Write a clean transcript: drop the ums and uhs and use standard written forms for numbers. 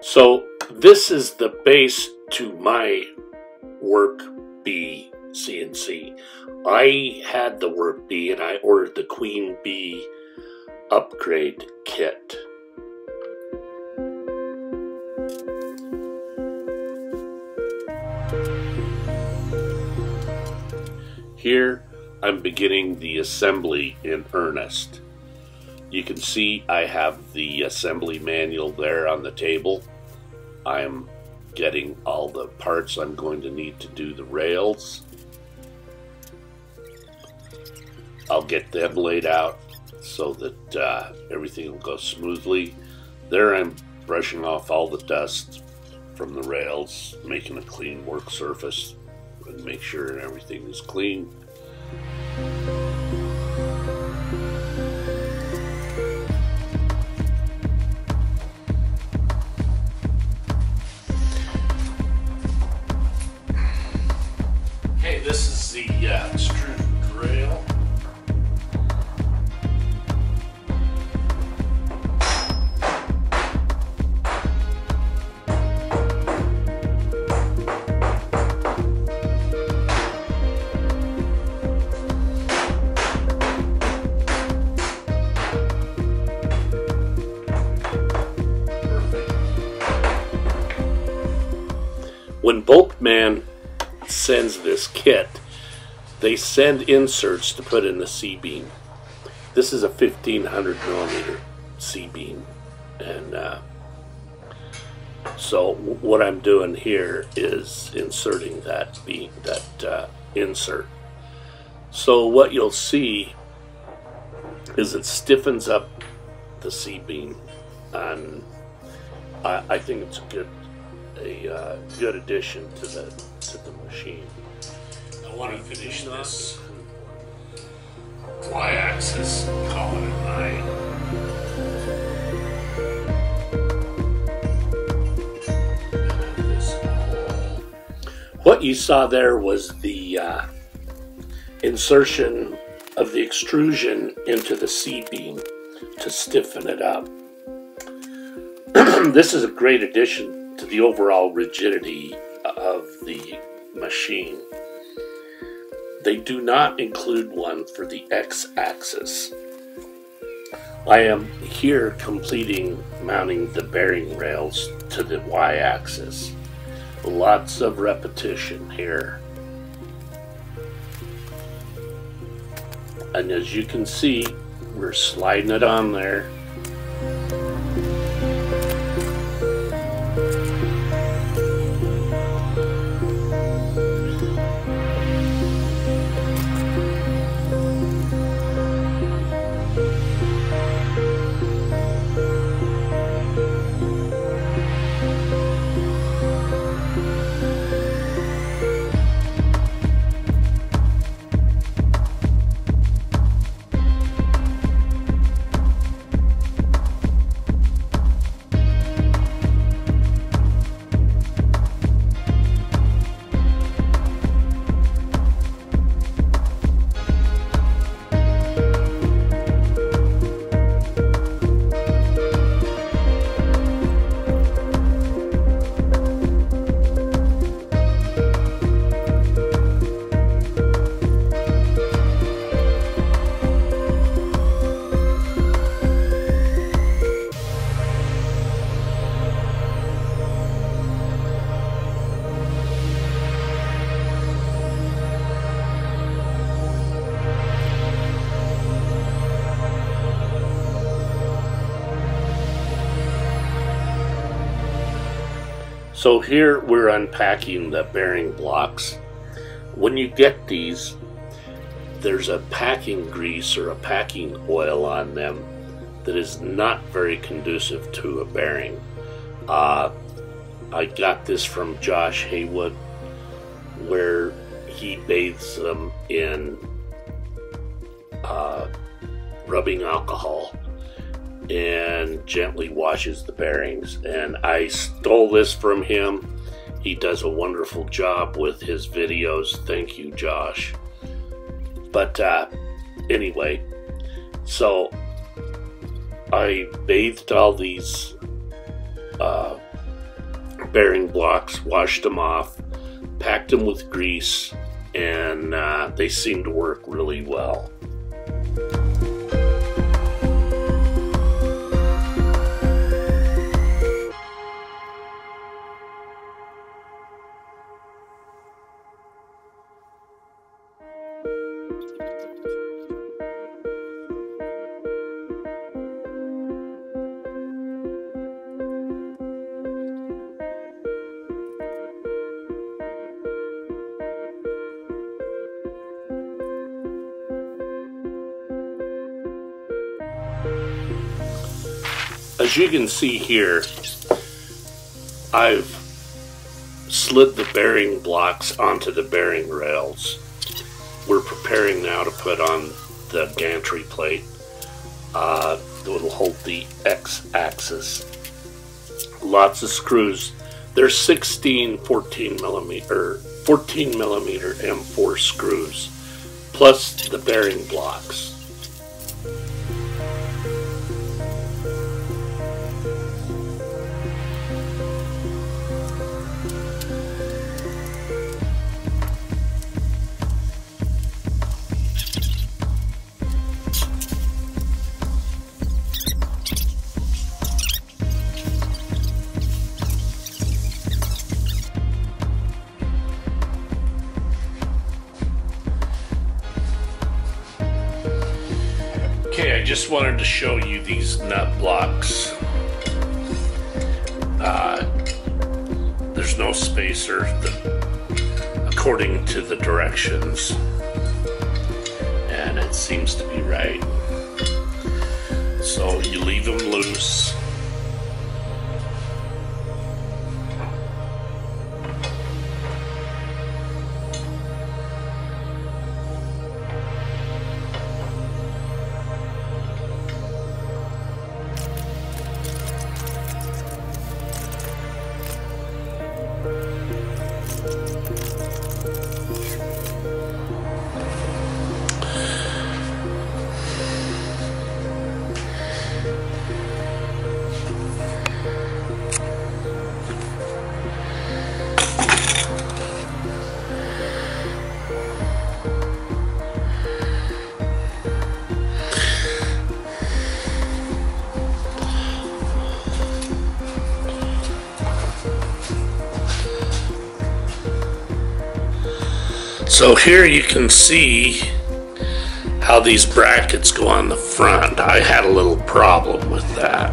So this is the base to my workBee CNC. I had the workBee and I ordered the QueenBee upgrade kit. Here I'm beginning the assembly in earnest. You can see I have the assembly manual there on the table. I'm getting all the parts I'm going to need to do the rails. I'll get them laid out so that everything will go smoothly. There I'm brushing off all the dust from the rails, making a clean work surface and make sure everything is clean. Okay, this is the extruded rail. When Bulkman sends this kit, they send inserts to put in the C-beam. This is a 1500 millimeter C-beam, and so what I'm doing here is inserting that insert. So what you'll see is it stiffens up the C-beam, and I think it's a good addition to the machine. I want to finish this y-axis, call it a 9. What you saw there was the insertion of the extrusion into the C-beam to stiffen it up. This is a great addition to the overall rigidity of the machine. They do not include one for the x-axis. I am here completing mounting the bearing rails to the y-axis. Lots of repetition here. And as you can see, we're sliding it on there. So here we're unpacking the bearing blocks. When you get these, there's a packing grease or a packing oil on them that is not very conducive to a bearing. I got this from Josh Haywood, where he bathes them in rubbing alcohol and gently washes the bearings, and I stole this from him. He does a wonderful job with his videos. Thank you, Josh. But anyway, so I bathed all these bearing blocks, washed them off, packed them with grease, and they seem to work really well. As you can see here, I've slid the bearing blocks onto the bearing rails. We're preparing now to put on the gantry plate that will hold the X-axis. Lots of screws. There's 16 14 millimeter M4 screws, plus the bearing blocks. Okay, I just wanted to show you these nut blocks. There's no spacer according to the directions, and it seems to be right. So you leave them loose. So here you can see how these brackets go on the front. I had a little problem with that.